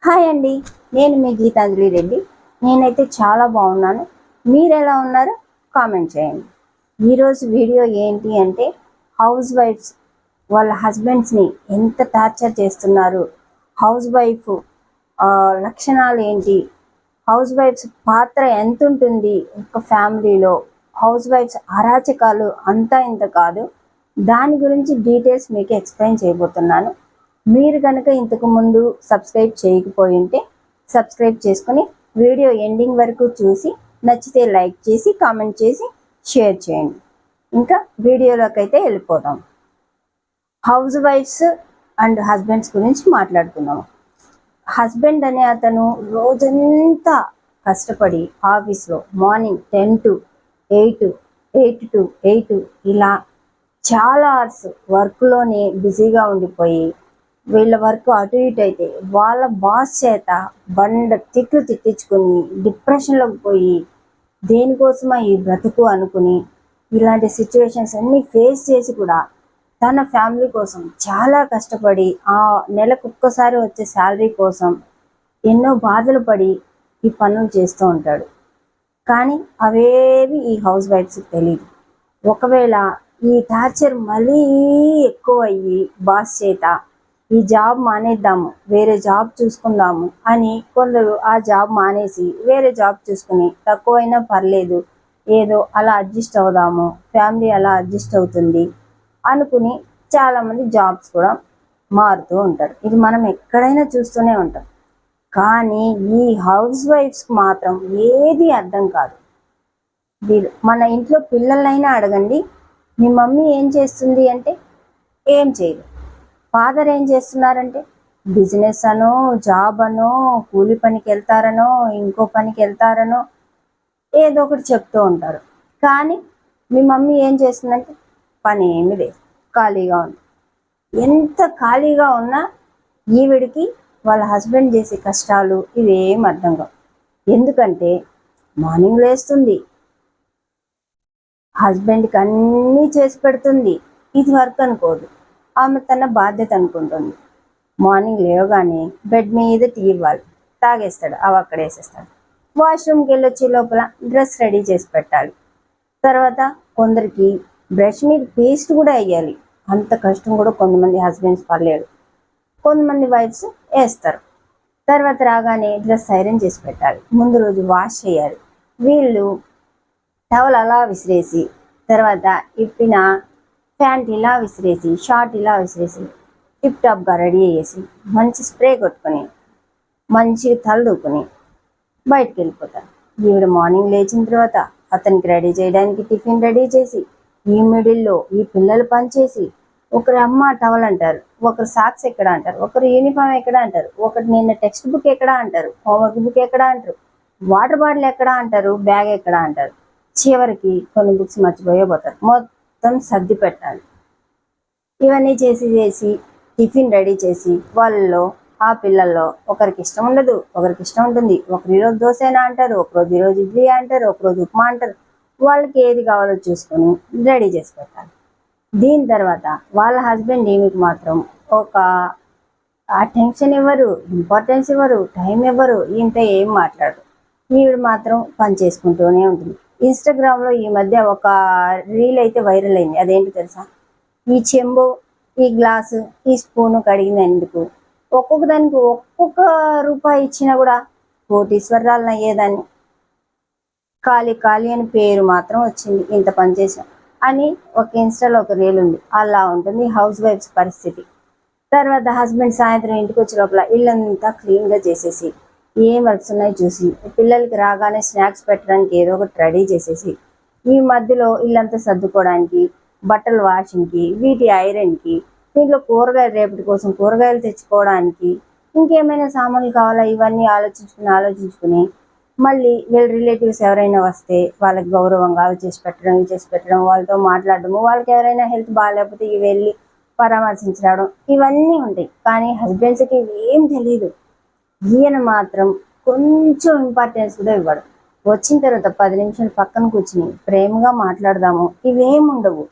Hi అండి, నేను మీ గీతాంజలి రెడ్డి. నేనైతే చాలా బాగున్నాను. మీరు ఎలా ఉన్నారు? కామెంట్ చేయండి. ఈరోజు వీడియో ఏంటి అంటే, హౌస్ వైఫ్స్ వాళ్ళ హస్బెండ్స్ని ఎంత టార్చర్ చేస్తున్నారు, హౌస్ వైఫ్ లక్షణాలు ఏంటి, హౌస్ వైఫ్స్ పాత్ర ఎంత ఉంటుంది ఒక ఫ్యామిలీలో, హౌస్ వైఫ్స్ అరాచకాలు అంతా ఇంత కాదు. దాని గురించి డీటెయిల్స్ మీకు ఎక్స్ప్లెయిన్ చేయబోతున్నాను. మీరు కనుక ఇంతకు ముందు సబ్స్క్రైబ్ చేయకపోయి ఉంటే సబ్స్క్రైబ్ చేసుకుని వీడియో ఎండింగ్ వరకు చూసి నచ్చితే లైక్ చేసి కామెంట్ చేసి షేర్ చేయండి. ఇంకా వీడియోలోకి అయితే వెళ్ళిపోదాం. హౌస్ వైఫ్స్ అండ్ హస్బెండ్స్ గురించి మాట్లాడుతున్నాము. హస్బెండ్ అనే అతను రోజంతా కష్టపడి ఆఫీస్లో మార్నింగ్ 10 to 8, 8 to 8 ఇలా చాలా అవర్స్ వర్క్లోనే బిజీగా ఉండిపోయి, వీళ్ళ వర్క్ అటు ఇటు అయితే వాళ్ళ బాస్ చేత బండ తిట్లు తిట్టించుకుని డిప్రెషన్లోకి పోయి దేనికోసమా ఈ బ్రతుకు అనుకుని ఇలాంటి సిచ్యువేషన్స్ అన్నీ ఫేస్ చేసి కూడా తన ఫ్యామిలీ కోసం చాలా కష్టపడి ఆ నెలకు ఒక్కసారి వచ్చే శాలరీ కోసం ఎన్నో బాధలు పడి ఈ పనులు చేస్తూ ఉంటాడు. కానీ అవేవి ఈ హౌస్ వైఫ్స్కి తెలియదు. ఒకవేళ ఈ టార్చర్ మరీ ఎక్కువ అయ్యి బాస్ చేత ఈ జాబ్ మానేద్దాము, వేరే జాబ్ చూసుకుందాము అని కొందరు ఆ జాబ్ మానేసి వేరే జాబ్ చూసుకుని తక్కువైనా పర్లేదు ఏదో అలా అడ్జస్ట్ అవుదాము, ఫ్యామిలీ అలా అడ్జస్ట్ అవుతుంది అనుకుని చాలామంది జాబ్స్ కూడా మారుతూ ఉంటారు. ఇది మనం ఎక్కడైనా చూస్తూనే ఉంటాం. కానీ ఈ హౌస్ వైఫ్స్కి మాత్రం ఏది అర్థం కాదు. వీళ్ళు మన ఇంట్లో పిల్లలైనా అడగండి, మీ మమ్మీ ఏం చేస్తుంది అంటే ఏం చేయదు. ఫాదర్ ఏం చేస్తున్నారంటే బిజినెస్ అనో, జాబ్ అనో, కూలి పనికి వెళ్తారనో, ఇంకో పనికి వెళ్తారనో ఏదో ఒకటి చెప్తూ ఉంటారు. కానీ మీ మమ్మీ ఏం చేస్తుందంటే పని ఏమి లేదు, ఖాళీగా ఉంది. ఎంత ఖాళీగా ఉన్నా ఈవిడికి వాళ్ళ హస్బెండ్ చేసే కష్టాలు ఇవేం అర్థం కావు. ఎందుకంటే మార్నింగ్ లేస్తుంది, హస్బెండ్కి అన్నీ చేసి పెడుతుంది. ఇది వర్క్ అనుకోదు, ఆమె తన బాధ్యత అనుకుంటుంది. మార్నింగ్ లేవగానే బెడ్ మీద టీ ఇవ్వాలి, తాగేస్తాడు, అవి అక్కడ వేసేస్తాడు. వాష్రూమ్కి వెళ్ళొచ్చే లోపల డ్రెస్ రెడీ చేసి పెట్టాలి. తర్వాత కొందరికి బ్రష్ మీద పేస్ట్ కూడా వేయాలి. అంత కష్టం కూడా కొంతమంది హస్బెండ్స్ పర్లేదు, కొంతమంది వైఫ్స్ వేస్తారు. తర్వాత రాగానే డ్రెస్ ఐరన్ చేసి పెట్టాలి, ముందు రోజు వాష్ చేయాలి. వీళ్ళు టవల్ అలా విసిరేసి, తర్వాత ఇప్పిన ప్యాంట్ ఇలా విసిరేసి, షార్ట్ ఇలా విసిరేసి టిప్ టాప్గా రెడీ అయ్యేసి మంచి స్ప్రే కొట్టుకొని మంచిగా తలదూకుని బయటకు వెళ్ళిపోతారు. ఈవిడ మార్నింగ్ లేచిన తర్వాత అతనికి రెడీ చేయడానికి టిఫిన్ రెడీ చేసి, ఈ మిడిల్లో ఈ పిల్లలు పనిచేసి, ఒకరు అమ్మ టవల్ అంటారు, ఒకరు సాక్స్ ఎక్కడ అంటారు, ఒకరు యూనిఫామ్ ఎక్కడ అంటారు, ఒకటి నిన్న టెక్స్ట్ బుక్ ఎక్కడ అంటారు, హోంవర్క్ బుక్ ఎక్కడ అంటారు, వాటర్ బాటిల్ ఎక్కడ అంటారు, బ్యాగ్ ఎక్కడ అంటారు. చివరికి కొన్ని బుక్స్ మర్చిపోయేపోతారు. మొత్తం సర్ది పెట్టాలి. ఇవన్నీ చేసి టిఫిన్ రెడీ చేసి వాళ్ళలో ఆ పిల్లల్లో ఒకరికి ఇష్టం ఉండదు, ఒకరికి ఇష్టం ఉంటుంది. ఒకరు ఈరోజు దోశైనా అంటారు, ఒకరోజు ఈరోజు ఇడ్లీ అంటారు, ఒకరోజు ఉప్మా అంటారు. వాళ్ళకి ఏది కావాలో చూసుకొని రెడీ చేసి పెట్టాలి. దీని తర్వాత వాళ్ళ హస్బెండ్ ఈమెకి మాత్రం ఒక అటెన్షన్ ఇవ్వరు, ఇంపార్టెన్స్ ఇవ్వరు, టైం ఇవ్వరు, ఇంత ఏం మాట్లాడరు. ఈవిడ మాత్రం పని చేసుకుంటూనే ఉంటుంది. ఇన్స్టాగ్రామ్లో ఈ మధ్య ఒక రీల్ అయితే వైరల్ అయింది. అదేంటి తెలుసా? ఈ చెంబు, ఈ గ్లాసు, ఈ స్పూను కడిగినందుకు ఒక్కొక్క దానికి ఒక్కొక్క రూపాయి ఇచ్చినా కూడా కోటీశ్వరాలను అయ్యేదాన్ని. ఖాళీ అని పేరు మాత్రం వచ్చింది, ఇంత పని చేసాం అని ఒక ఇన్స్టాలో ఒక రీల్ ఉంది. అలా ఉంటుంది హౌస్ వైఫ్స్ పరిస్థితి. తర్వాత హస్బెండ్ సాయంత్రం ఇంటికి వచ్చే లోపల ఇల్లంతా క్లీన్గా చేసేసి, ఏం వర్క్స్ ఉన్నాయో చూసి, పిల్లలకి రాగానే స్నాక్స్ పెట్టడానికి ఏదో ఒకటి రెడీ చేసేసి, ఈ మధ్యలో ఇల్లంతా సర్దుకోవడానికి, బట్టలు వాషింగ్కి, వీటి ఐరన్కి, దీంట్లో కూరగాయలు రేపటి కోసం కూరగాయలు తెచ్చుకోవడానికి, ఇంకేమైనా సామాన్లు కావాలా, ఇవన్నీ ఆలోచించుకుని మళ్ళీ వీళ్ళ రిలేటివ్స్ ఎవరైనా వస్తే వాళ్ళకి గౌరవంగా అవి చేసి పెట్టడం, వాళ్ళతో మాట్లాడడము, వాళ్ళకి ఎవరైనా హెల్త్ బాగాలేకపోతే ఇవి వెళ్ళి పరామర్శించడం, ఇవన్నీ ఉంటాయి. కానీ హస్బెండ్స్కి ఇవేం తెలియదు. ఈయన మాత్రం కొంచెం ఇంపార్టెన్స్ కూడా ఇవ్వడు. వచ్చిన తర్వాత 10 నిమిషాలు పక్కన కూర్చుని ప్రేమగా మాట్లాడదాము, ఇవేం ఉండవు.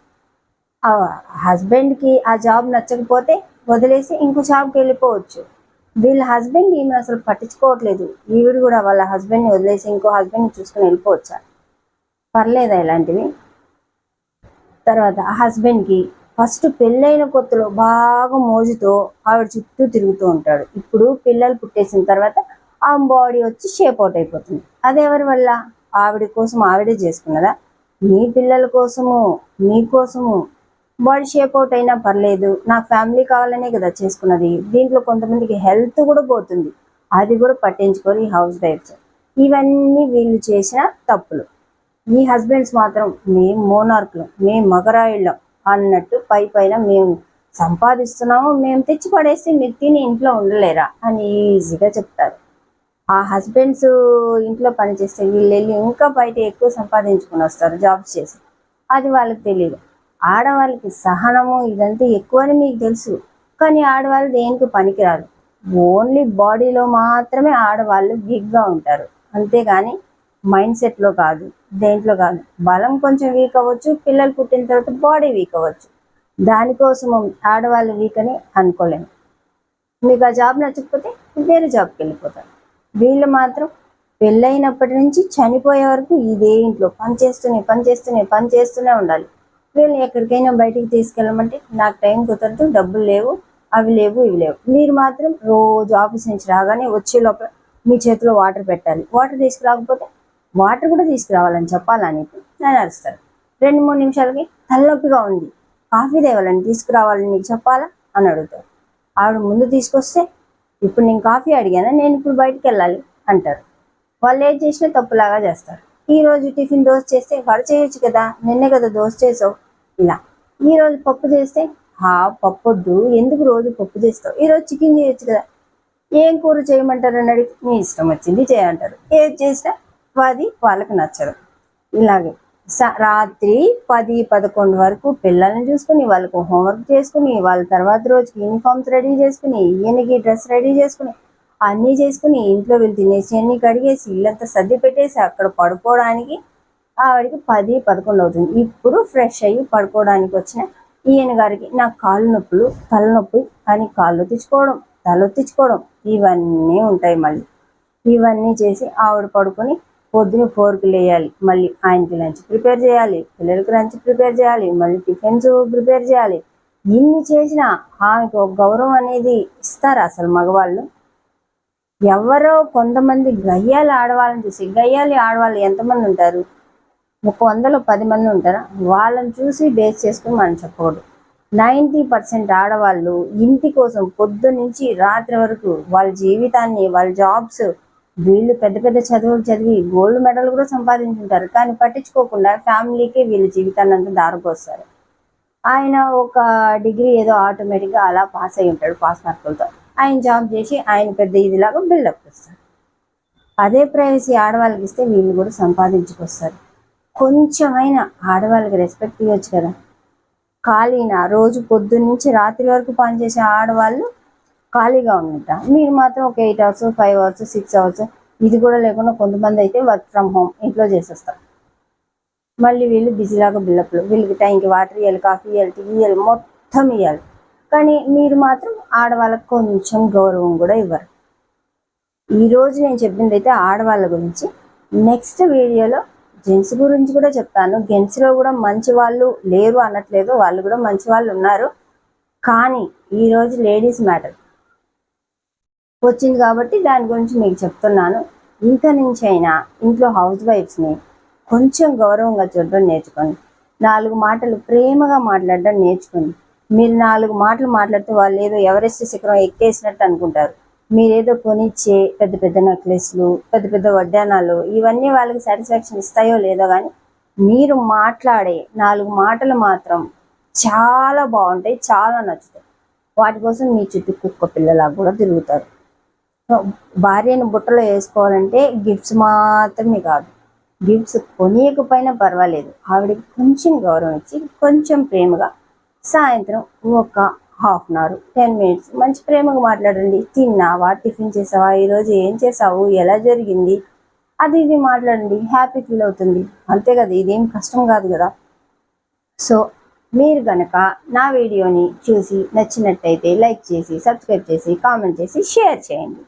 హస్బెండ్కి ఆ జాబ్ నచ్చకపోతే వదిలేసి ఇంకో జాబ్కి వెళ్ళిపోవచ్చు. వీళ్ళ హస్బెండ్ ఈమె అసలు పట్టించుకోవట్లేదు. ఈవిడ కూడా వాళ్ళ హస్బెండ్ని వదిలేసి ఇంకో హస్బెండ్ని చూసుకుని వెళ్ళిపోవచ్చా? పర్లేదా ఇలాంటివి? తర్వాత ఆ హస్బెండ్కి ఫస్ట్ పెళ్ళైన కొత్తలో బాగా మోజుతో ఆవిడ చుట్టూ తిరుగుతూ ఉంటాడు. ఇప్పుడు పిల్లలు పుట్టేసిన తర్వాత ఆ బాడీ వచ్చి షేప్ అవుట్ అయిపోతుంది. అదెవరి వల్ల? ఆవిడ కోసం ఆవిడే చేసుకున్నదా? మీ పిల్లల కోసము మీకోసము బాడీ షేప్ అవుట్ అయినా పర్లేదు, నాకు ఫ్యామిలీ కావాలనే కదా చేసుకున్నది. దీంట్లో కొంతమందికి హెల్త్ కూడా పోతుంది, అది కూడా పట్టించుకొని హౌస్ వైఫ్స్. ఇవన్నీ వీళ్ళు చేసిన తప్పులు. మీ హస్బెండ్స్ మాత్రం మేము మోనార్కులు, మేము మగరాయిళ్ళం అన్నట్టు పైన మేము సంపాదిస్తున్నాము, మేము తెచ్చి పడేసి మీరు తిని ఇంట్లో ఉండలేరా అని ఈజీగా చెప్తారు. ఆ హస్బెండ్స్ ఇంట్లో పనిచేస్తే వీళ్ళు వెళ్ళి ఇంకా బయట ఎక్కువ సంపాదించుకుని వస్తారు జాబ్స్ చేసి. అది వాళ్ళకి తెలియదు. ఆడవాళ్ళకి సహనము ఇదంతా ఎక్కువ అని మీకు తెలుసు, కానీ ఆడవాళ్ళు దేనికి పనికిరాదు. ఓన్లీ బాడీలో మాత్రమే ఆడవాళ్ళు వీక్గా ఉంటారు, అంతేగాని మైండ్ సెట్లో కాదు, దేంట్లో కాదు. బలం కొంచెం వీక్ అవ్వచ్చు, పిల్లలు పుట్టిన తర్వాత బాడీ వీక్ అవ్వచ్చు. దానికోసం ఆడవాళ్ళు వీక్ అని అనుకోలేము. మీకు ఆ జాబ్ నచ్చకపోతే వేరే జాబ్కి వెళ్ళిపోతారు. వీళ్ళు మాత్రం పెళ్ళైనప్పటి నుంచి చనిపోయే వరకు ఇదే ఇంట్లో పని చేస్తూనే ఉండాలి. వీళ్ళు ఎక్కడికైనా బయటికి తీసుకెళ్ళమంటే నాకు టైం కుదరదు, డబ్బులు లేవు, అవి లేవు, ఇవి లేవు. మీరు మాత్రం రోజు ఆఫీస్ నుంచి రాగానే వచ్చే లోపల మీ చేతిలో వాటర్ పెట్టాలి. వాటర్ తీసుకురాకపోతే వాటర్ కూడా తీసుకురావాలని చెప్పాలా నీకు అని అరుస్తారు. 2-3 నిమిషాలకి తలనొప్పిగా ఉంది, కాఫీ తేవాలని తీసుకురావాలని నీకు చెప్పాలా అని అడుగుతారు. ఆవిడ ముందు తీసుకొస్తే ఇప్పుడు నేను కాఫీ అడిగానా, నేను ఇప్పుడు బయటికి వెళ్ళాలి అంటారు. వాళ్ళు ఏం చేసినా తప్పులాగా చేస్తారు. ఈరోజు టిఫిన్ దోశ చేస్తే వడ చేయొచ్చు కదా, నిన్నే కదా దోశ చేసావు, ఇలా. ఈరోజు పప్పు చేస్తే పప్పు వద్దు, ఎందుకు రోజు పప్పు చేస్తావు, ఈరోజు చికెన్ చేయొచ్చు కదా, ఏం కూర చేయమంటారు అని అడిగి నీ ఇష్టం వచ్చింది చేయంటారు. ఏది చేసినా అది వాళ్ళకి నచ్చదు. ఇలాగే రాత్రి 10-11 వరకు పిల్లల్ని చూసుకుని వాళ్ళకు హోంవర్క్ చేసుకుని వాళ్ళ తర్వాత రోజుకి యూనిఫామ్స్ రెడీ చేసుకుని ఈయనకి డ్రెస్ రెడీ చేసుకుని అన్నీ చేసుకుని ఇంట్లో వీళ్ళు తినేసి అన్నీ కడిగేసి ఇల్లంతా సర్ది పెట్టేసి అక్కడ పడుకోవడానికి ఆవిడకి 10-11 అవుతుంది. ఇప్పుడు ఫ్రెష్ అయ్యి పడుకోవడానికి వచ్చిన ఈయన గారికి నాకు కాళ్ళు నొప్పులు, తలనొప్పి అని కాళ్ళు తెచ్చుకోవడం, తలొత్తించుకోవడం ఇవన్నీ ఉంటాయి. మళ్ళీ ఇవన్నీ చేసి ఆవిడ పడుకొని పొద్దున 4కి లేయాలి, మళ్ళీ ఆయనకి లంచ్ ప్రిపేర్ చేయాలి, పిల్లలకి లంచ్ ప్రిపేర్ చేయాలి, మళ్ళీ టిఫిన్స్ ప్రిపేర్ చేయాలి. ఇన్ని చేసినా ఆమెకు ఒక గౌరవం అనేది ఇస్తారా అసలు మగవాళ్ళు? ఎవరో కొంతమంది గయ్యాలి ఆడవాళ్ళని చూసి, గయ్యాలి ఆడవాళ్ళు ఎంతమంది ఉంటారు? 100లో 10 మంది ఉంటారా? వాళ్ళని చూసి బేస్ చేసుకుని మనం చెప్పకూడదు. 90% ఆడవాళ్ళు ఇంటి కోసం పొద్దు నుంచి రాత్రి వరకు వాళ్ళ జీవితాన్ని, వాళ్ళ జాబ్స్, వీళ్ళు పెద్ద పెద్ద చదువులు చదివి గోల్డ్ మెడల్ కూడా సంపాదించుంటారు, కానీ పట్టించుకోకుండా ఫ్యామిలీకి వీళ్ళ జీవితాన్ని అంతా దారిపోస్తారు. ఆయన ఒక డిగ్రీ ఏదో ఆటోమేటిక్గా అలా పాస్ అయి ఉంటాడు, పాస్ మార్కులతో. ఆయన జాబ్ చేసి ఆయన పెద్ద ఇదిలాగా బిల్డప్ చేస్తారు. అదే ప్రైవసీ ఆడవాళ్ళకి ఇస్తే వీళ్ళు కూడా సంపాదించుకొస్తారు. కొంచెమైనా ఆడవాళ్ళకి రెస్పెక్ట్ ఇవ్వచ్చు కదా. ఖాళీనా రోజు పొద్దున్న నుంచి రాత్రి వరకు పనిచేసే ఆడవాళ్ళు ఖాళీగా ఉన్నట్ట? మీరు మాత్రం ఒక 8 అవర్స్, 5 అవర్స్, 6 అవర్స్ ఇది కూడా లేకుండా కొంతమంది అయితే వర్క్ ఫ్రమ్ హోమ్ ఇంట్లో చేసేస్తారు. మళ్ళీ వీళ్ళు బిజీలాగా బిల్డప్లు, వీళ్ళకి టైంకి వాటర్ ఇవ్వాలి, కాఫీ ఇవ్వాలి, టీ ఇవ్వాలి, మొత్తం ఇవ్వాలి. కానీ మీరు మాత్రం ఆడవాళ్ళకు కొంచెం గౌరవం కూడా ఇవ్వరు. ఈరోజు నేను చెప్పింది అయితే ఆడవాళ్ళ గురించి. నెక్స్ట్ వీడియోలో జెంట్స్ గురించి కూడా చెప్తాను. జెంట్స్లో కూడా మంచి వాళ్ళు లేరు అనట్లేదు, వాళ్ళు కూడా మంచి వాళ్ళు ఉన్నారు. కానీ ఈరోజు లేడీస్ మ్యాటర్ వచ్చింది కాబట్టి దాని గురించి మీకు చెప్తున్నాను. ఇంక నుంచి అయినా ఇంట్లో హౌస్ వైఫ్స్ని కొంచెం గౌరవంగా చూడడం నేర్చుకోండి. 4 మాటలు ప్రేమగా మాట్లాడడం నేర్చుకోండి. మీరు 4 మాటలు మాట్లాడితే వాళ్ళు ఏదో ఎవరెస్ట్ శిఖరం ఎక్కేసినట్టు అనుకుంటారు. మీరేదో కొనిచ్చే పెద్ద పెద్ద నెక్లెస్లు, పెద్ద పెద్ద వడ్డానాలు ఇవన్నీ వాళ్ళకి సాటిస్ఫాక్షన్ ఇస్తాయో లేదో, కానీ మీరు మాట్లాడే 4 మాటలు మాత్రం చాలా బాగుంటాయి, చాలా నచ్చుతాయి. వాటి కోసం మీ చుట్టూ కుక్క పిల్లలా కూడా తిరుగుతారు. భార్యను బుట్టలో వేసుకోవాలంటే గిఫ్ట్స్ మాత్రమే కాదు, గిఫ్ట్స్ కొనియకపోయినా పర్వాలేదు, ఆవిడకి కొంచెం గౌరవం ఇచ్చి కొంచెం ప్రేమగా సాయంత్రం ఒక 1/2 అవర్ 10 మినిట్స్ మంచి ప్రేమగా మాట్లాడండి. తిన్నావా, టిఫిన్ చేసావా, ఈరోజు ఏం చేసావు, ఎలా జరిగింది, అది ఇది మాట్లాడండి. హ్యాపీ ఫీల్ అవుతుంది, అంతే కదా, ఇదేం కష్టం కాదు కదా. సో మీరు కనుక నా వీడియోని చూసి నచ్చినట్టయితే లైక్ చేసి, సబ్స్క్రైబ్ చేసి, కామెంట్ చేసి, షేర్ చేయండి.